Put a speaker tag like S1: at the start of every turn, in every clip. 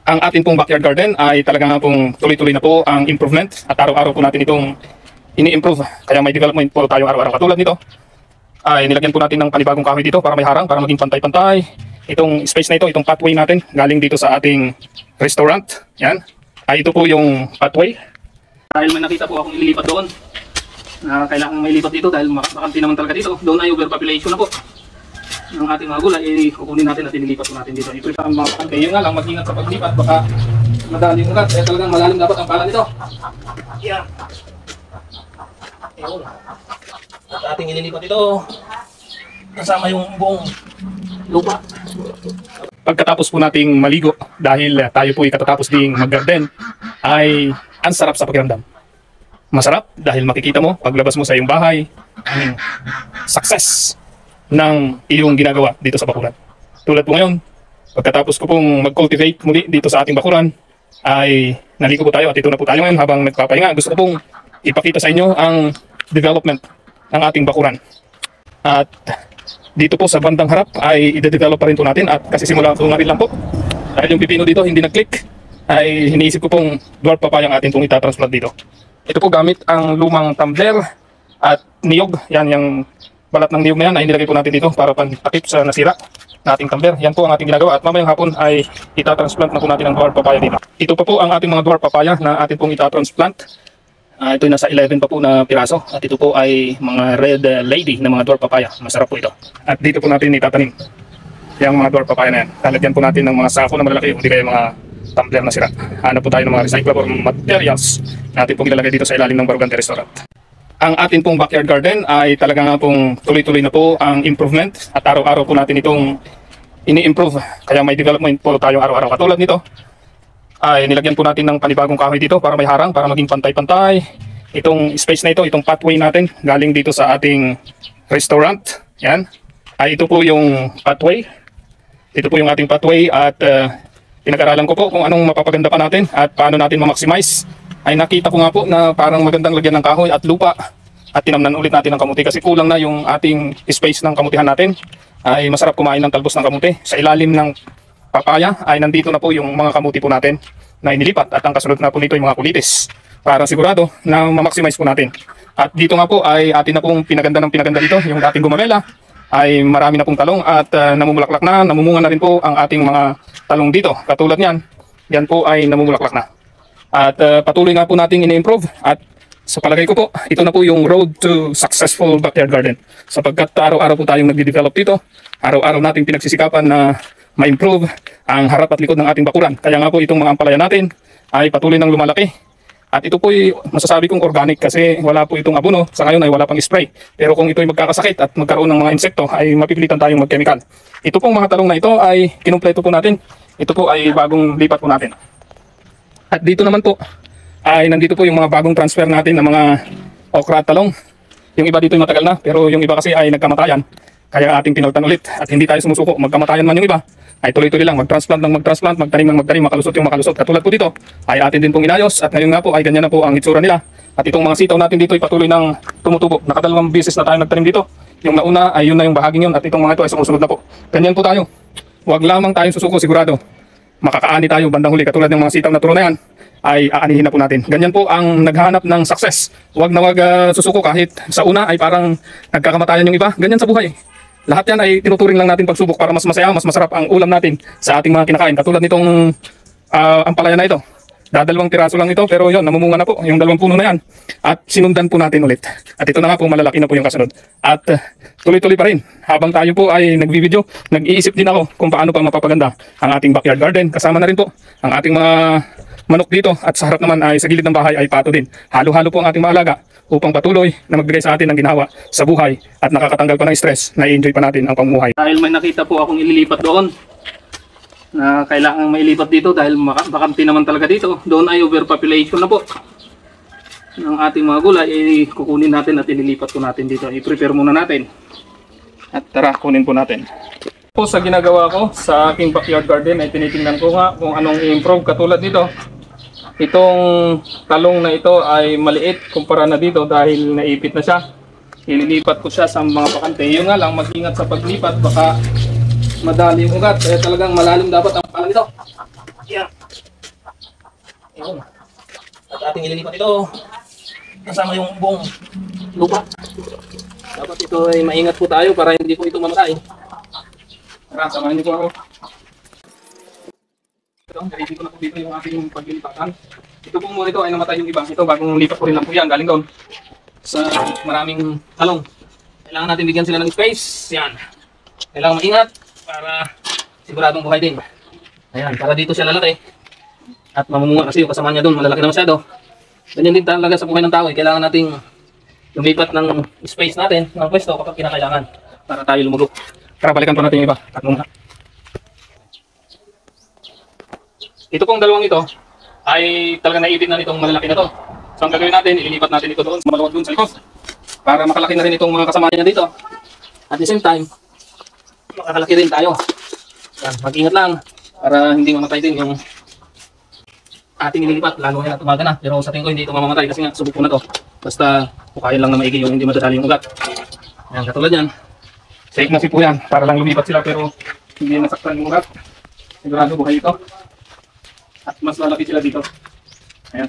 S1: Ang atin pong backyard garden ay talagang pong tuloy-tuloy na po ang improvement at araw-araw po natin itong ini-improve. Kaya may development po tayo araw-araw. Katulad nito ay nilagyan po natin ng panibagong kahoy dito para may harang, para maging pantay-pantay. Itong space na ito, itong pathway natin galing dito sa ating restaurant. Yan. Ay ito po yung pathway. Dahil may nakita po akong ililipat doon na kailangan may lipat dito dahil makakanti naman talaga dito. Doon ay overpopulation na po ng ating mga gulay, kukunin natin at inilipat po natin dito. I-prefer ang mga pakante. Yun nga lang, mag-ingat sa paglipat, baka madali yung ugat. Kaya talagang malalim dapat ang pala nito. Yan. Ayun. At ating inilipat ito kasama yung buong lupa. Pagkatapos po nating maligo, dahil tayo po ay katatapos ding mag-garden, ay ang sarap sa pakiramdam. Masarap dahil makikita mo, paglabas mo sa iyong bahay, ang success ng iyong ginagawa dito sa bakuran. Tulad po ngayon, pagkatapos ko pong mag-cultivate muli dito sa ating bakuran, ay naligo po tayo at ito na po tayo ngayon habang nagpapahinga. Gusto ko pong ipakita sa inyo ang development ng ating bakuran. At dito po sa bandang harap ay i-develop pa rin po natin at kasi simula po nga rin lang po. Dahil yung pipino dito hindi nag-click, ay iniisip ko pong dwarf papaya ang atin pong itatransplant dito. Ito po gamit ang lumang tumbler at niyog. Yan yung balat ng niyog na yan ay nilagay po natin dito para pantakip sa nasira na ating tumbler. Yan po ang ating ginagawa at mamayang hapon ay itatransplant na po natin ang dwarf papaya dito. Ito pa po ang ating mga dwarf papaya na atin pong itatransplant. Ito nasa 11 pa po na piraso at ito po ay mga red lady na mga dwarf papaya. Masarap po ito. At dito po natin itatanim yung mga dwarf papaya na yan. Lalagyan po natin ng mga sako na malalaki o di kaya mga tumbler na sira. Hanap po tayo ng mga recyclable materials na atin pong ilalagay dito sa ilalim ng Barugante Restaurant. Ang atin pong backyard garden ay talagang pong tuloy-tuloy na po ang improvement at araw-araw po natin itong ini-improve. Kaya may development po tayo araw-araw. Katulad nito ay nilagyan po natin ng panibagong kahoy dito para may harang, para maging pantay-pantay. Itong space na ito, itong pathway natin galing dito sa ating restaurant. Yan. Ay ito po yung pathway. Ito po yung ating pathway at pinag-aralan ko po kung anong mapapaganda pa natin at paano natin ma-maximize. Ay nakita ko nga po na parang magandang lagyan ng kahoy at lupa at tinamnan ulit natin ng kamuti kasi kulang na yung ating space ng kamutihan natin. Ay masarap kumain ng talbos ng kamuti. Sa ilalim ng papaya ay nandito na po yung mga kamuti po natin na inilipat at ang kasunod na po nito yung mga kulitis para sigurado na ma-maximize po natin. At dito nga po ay atin na pong pinaganda ng pinaganda dito yung dating gumamela ay marami na pong talong at namumulaklak na, namumunga na rin po ang ating mga talong dito. Katulad niyan, yan po ay namumulaklak na. At patuloy nga po nating ini-improve at sa palagay ko po, ito na po yung road to successful backyard garden. Sapagkat araw-araw po tayong nagde-develop dito, araw-araw nating pinagsisikapan na ma-improve ang harap at likod ng ating bakuran. Kaya nga po itong mga ampalaya natin ay patuloy nang lumalaki. At ito po ay masasabi kong organic kasi wala po itong abono. Sa ngayon ay wala pang spray. Pero kung ito ay magkakasakit at magkaroon ng mga insekto ay mapipilitan tayong mag-chemical. Ito pong mga talong na ito ay kinumpleto po natin. Ito po ay bagong lipat po natin. At dito naman po ay nandito po yung mga bagong transfer natin ng mga okra at talong. Yung iba dito ay matagal na pero yung iba kasi ay nagkamatayan. Kaya ating pinalitan ulit at hindi tayo sumusuko. Magkamatayan man yung iba ay tuloy-tuloy lang. Mag-transplant ng mag-transplant, magtanim ng magtanim, makalusot yung makalusot. Katulad po dito ay atin din pong inayos at ngayon nga po ay ganyan na po ang itsura nila. At itong mga sitaw natin dito ay patuloy ng tumutubo. Nakadalawang beses na tayo nagtanim dito. Yung nauna ay yun na yung bahaging yun at itong mga ito ay sumusunod na po. Ganyan po tayo. Huwag lamang tayong susuko sigurado. Makakaani tayo bandang huli katulad ng mga sitaw na turo na yan ay aanihin na po natin. Ganyan po ang naghahanap ng success. Huwag na huwag susuko kahit sa una ay parang nagkakamatayan yung iba. Ganyan sa buhay. Lahat yan ay tinuturing lang natin pagsubok para mas masaya, mas masarap ang ulam natin sa ating mga kinakain. Katulad nitong ampalaya na ito. Dadalawang piraso lang ito pero yun, namumunga na po yung dalawang puno na yan. At sinundan po natin ulit. At ito na nga po, malalaki na po yung kasunod. At tuloy-tuloy pa rin. Habang tayo po ay nag-video, nag-iisip din ako kung paano pa mapapaganda ang ating backyard garden. Kasama na rin po ang ating mga manok dito at sa harap naman ay sa gilid ng bahay ay pato din. Halo-halo po ang ating mga alaga upang patuloy na magbigay sa atin ng ginawa sa buhay at nakakatanggal pa ng stress na i-enjoy pa natin ang pamumuhay. Dahil may nakita po akong ililipat doon na kailangan mailipat dito dahil bakanti naman talaga dito. Doon ay overpopulation na po ng ating mga gulay. Kukunin natin at ililipat po natin dito. I-prepare muna natin at tara kunin po natin. Po sa ginagawa ko sa aking backyard garden ay tinitingnan ko nga kung anong i-improve katulad dito. Itong talong na ito ay maliit kumpara na dito dahil naipit na siya. Ililipat ko siya sa mga bakante. Yun nga lang, mag-ingat sa paglipat baka madali yung ugat. Kaya talagang malalim dapat ang pala nito. Yeah. Ayun. At ating ililipat ito kasama yung buong lupa. Dapat ito ay maingat po tayo para hindi po ito mamatay. Tara, samahan niyo po ako. Ito, ready ko na po dito yung ating paglilipatan. Ito po muna ito ay namatay yung iba. Ito, bagong lipat ko rin lang po yan. Galing doon sa maraming talong. Kailangan natin bigyan sila ng space. Yan. Kailangan maingat para siguradong buhay din. Ayan, para dito siya lalaki. At mamumunga kasi yung kasama niya doon. Malalaki na masyado. Ganyan din talaga sa buhay ng tao. Kailangan nating lumipat ng space natin ng pwesto kapag kinakailangan para tayo lumulok. Tara, balikan pa natin yung iba. Tatlo muna. Ito pong dalawang ito ay talaga naibit na nitong malalaki na to. So ang gagawin natin, ililipat natin ito doon, maluwag doon sa likod para makalaki na rin itong mga kasama niya dito. At the same time, makakalaki rin tayo. Mag-ingat lang para hindi mamatay din yung ating ililipat, lalo na tumaga na. Pero sa tingin ko hindi ito mamamatay kasi nga subok ko na to. Basta pukayan lang na maigi yung hindi madadali yung ugat. Ayan, katulad yan. Safe na po yan para lang lumipat sila pero hindi nasaktan yung ugat. Sigurado buhay ito. At mas lalaki sila dito. Ayan.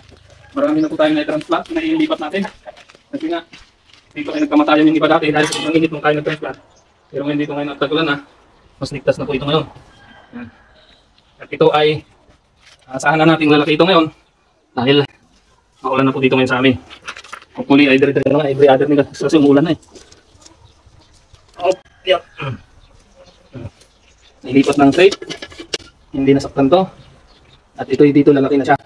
S1: Marami na po tayong na-transplant na ililipat natin. Kasi nga, dito ay nagkamatayan yung iba dati dahil sa init nung tayo nag-transplant. Pero ngayon dito ngayon nagtagulan na, mas ligtas na po ito ngayon. Ayan. At ito ay asahan na nating lalaki ito ngayon dahil maulan na po dito ngayon sa amin. Hopefully ay dire-dire na nga, every other nila kasi umulan na eh. Oh, yep. Nilipat ng crate. Hindi nasaktan to. At ito dito lalaki na siya.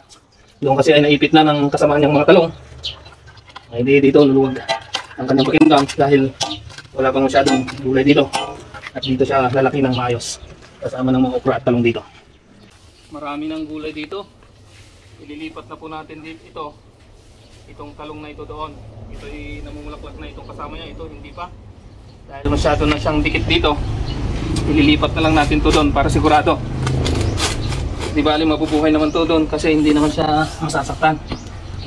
S1: Doon kasi ay naipit na ng kasama niyang mga talong. Ay dito luluwag ang kanyang pakinggang dahil wala pang masyadong gulay dito. At dito siya lalaki ng maayos. Kasama ng mga okra at talong dito. Marami ng gulay dito. Ililipat na po natin dito ito. Itong talong na ito doon. Ito ay namumulaklak na itong kasama niya. Ito hindi pa. Dahil masyado na siyang dikit dito. Ililipat na lang natin to doon para sigurado. Di bali mabubuhay naman to doon kasi hindi naman siya masasaktan.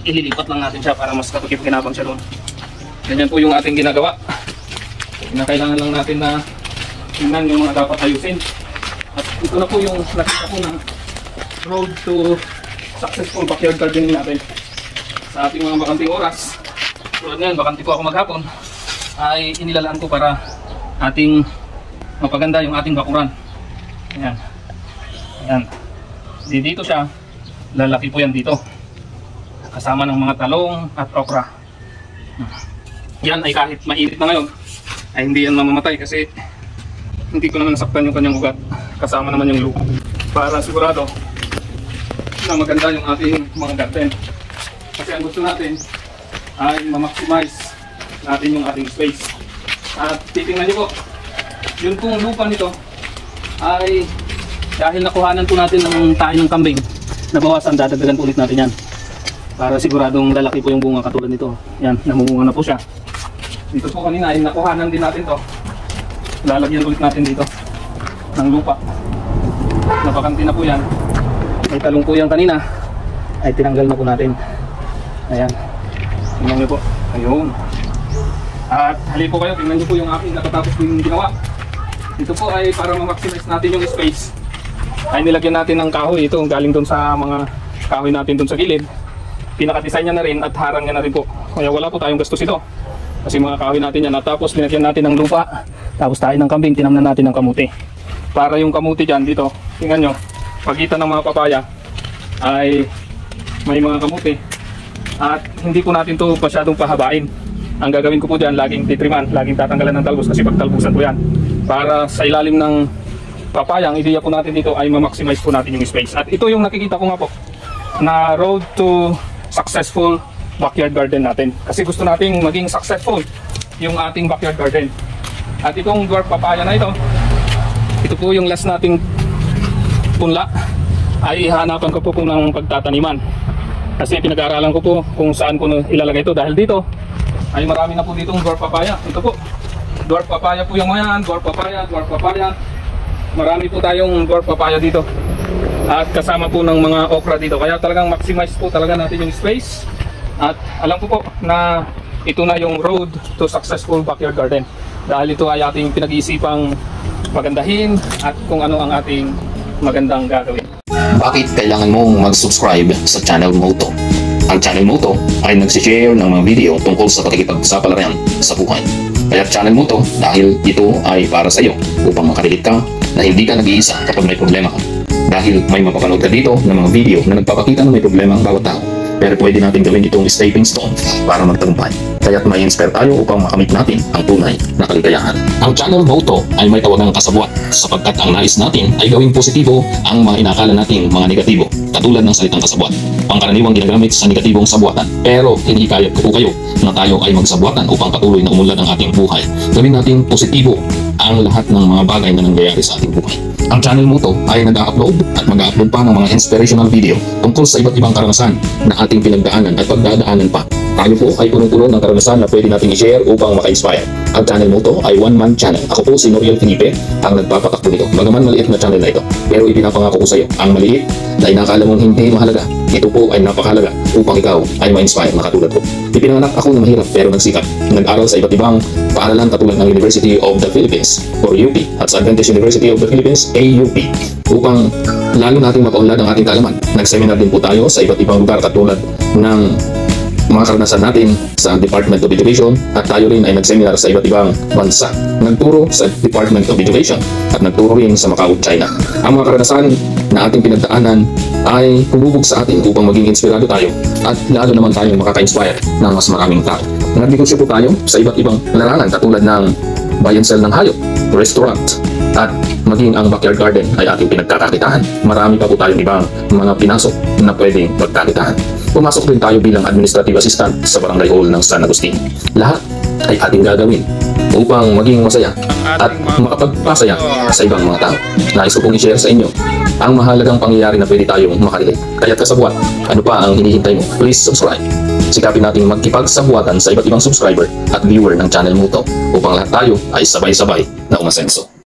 S1: Ililipat lang natin siya para mas kapag-kinabang siya doon. Ganyan po yung ating ginagawa. Kailangan lang natin na tingnan yung mga dapat ayusin. At ito na po yung nakita ko na road to successful backyard gardening natin. Sa ating mga bakanting oras, tulad ngayon, bakanti po ako maghapon, ay inilalaan ko para ating mapaganda yung ating bakuran. Ayan. Ayan. Dito siya, lalaki po yan dito. Kasama ng mga talong at okra. Yan ay kahit mainit na ngayon, ay hindi yan mamamatay kasi hindi ko naman nasaktan yung kanyang ugat. Kasama naman yung lupa. Para sigurado na maganda yung ating mga garden. Kasi ang gusto natin ay ma-maximize natin yung ating space. At titingnan niyo po, yun pong lupa nito ay dahil nakuhanan po natin ng tayo ng kambing, nabawasan, dadagdagan ulit natin yan. Para siguradong lalaki po yung bunga katulad nito. Yan, namumunga na po siya. Dito po kanina ay nakuhanan din natin to. Lalagyan ulit natin dito ng lupa. Napakanti na po yan. May talong po yan kanina. Ay tinanggal na po natin. Ayan. Tingnan nyo po. Ayun. At hali po kayo, tingnan nyo po yung aking nakatapos din ginawa. Ito po ay para ma-maximize natin yung space. Ay nilagyan natin ng kahoy. Ito galing doon sa mga kahoy natin doon sa gilid. Pinaka-design niya na rin at harang niya na rin po. Kaya wala po tayong gastos ito. Kasi mga kahoy natin yan. At tapos linagyan natin ng lupa. Tapos tayo ng kambing, tinamnan natin ng kamuti. Para yung kamuti dyan dito, tingnan nyo, pagitan ng mga papaya ay may mga kamuti. At hindi po natin to masyadong pahabain. Ang gagawin ko po dyan, laging titriman, laging tatanggalan ng talbos kasi pagtalbusan po yan. Para sa ilalim ng papaya, ang ideya po natin dito ay ma-maximize po natin yung space. At ito yung nakikita ko nga po na road to successful backyard garden natin. Kasi gusto nating maging successful yung ating backyard garden. At itong dwarf papaya na ito po yung last nating punla. Ay hanapan ko po ng pagtataniman. Kasi pinag-aaralan ko po kung saan ko ilalagay ito. Dahil dito ay marami na po ditong dwarf papaya. Ito po, dwarf papaya po yung mga yan. Dwarf papaya, dwarf papaya. Marami po tayong dwarf papaya dito. At kasama po ng mga okra dito. Kaya talagang maximize po talaga natin yung space. At alam ko po na ito na yung road to successful backyard garden. Dahil ito ay ating pinag-iisipang magandahin at kung ano ang ating magandang gagawin.
S2: Bakit kailangan mong mag-subscribe sa channel mo to? Ang channel mo to ay nagsishare ng mga video tungkol sa pakikipagsapalaran sa buhay. Kaya channel mo to dahil ito ay para sa iyo upang makarelate ka na hindi ka nag-iisa kapag may problema ka. Dahil may mapapanood ka dito ng mga video na nagpapakita na may problema ang bawat tao. Pero pwede natin gawin itong stepping stone para magtagumpay. Kaya't may inspire tayo upang makamit natin ang tunay na kaligayahan. Ang channel motto ay may tawagang kasabwat sapagkat ang nais natin ay gawing positibo ang mga inakala nating mga negatibo, katulad ng salitang kasabwat. Pangkaraniwang ginagamit sa negatibong sabwatan. Pero hinikayat ko po kayo na tayo ay magsabwatan upang patuloy na umunlad ang ating buhay. Gawin natin positibo ang lahat ng mga bagay na nangyayari sa ating buhay. Ang channel mo to ay nag-upload at mag-upload pa ng mga inspirational video tungkol sa iba't ibang karanasan na ating pinagdaanan at pagdadaanan pa. Tayo po ay punong-puno ng karanasan na pwede natin i-share upang maka-inspire. Ang channel mo to ay one-man channel. Ako po si Noriel Felipe ang nagpapatakbo nito. Bagaman maliit na channel na ito, pero ipinapangako ko sa iyo, ang maliit na inakala mong hindi mahalaga, ito po ay napakahalaga upang ikaw ay ma-inspire na katulad ko. Ipinanganak ako na mahirap pero nagsikap. Nag-aral sa iba't ibang paaralan katulad ng University of the Philippines or UP at sa Adventist University of the Philippines AUP upang lalo nating mapaunlad ang ating kaalaman. Nag-seminar din po tayo sa iba't ibang lugar katulad ng mga karanasan natin sa Department of Education at tayo rin ay nag-seminar sa iba't ibang bansa. Nagturo sa Department of Education at nagturo rin sa Macau, China. Ang mga karanasan na ating pinagdaanan ay humubog sa atin upang maging inspirado tayo at lalo naman tayong makaka-inspire ng mas maraming tao. Nagnegosyo po tayo sa iba't ibang larangan katulad ng buy and sell ng hayop, restaurant, at maging ang backyard garden ay ating pinagkakakitaan. Marami pa po tayong ibang mga pinasok na pwedeng magkakitaan. Pumasok din tayo bilang administrative assistant sa barangay hall ng San Agustin. Lahat ay ating gagawin upang maging masaya at makapagpasaya sa ibang mga tao. Nais ko pong i-share sa inyo ang mahalagang pangyayari na pwede tayong makarelate. Kaya't kasabwat, ano pa ang hinihintay mo? Please subscribe. Sikapin nating magkipagsabwatan sa iba't ibang subscriber at viewer ng channel mo to upang lahat tayo ay sabay-sabay na umasenso.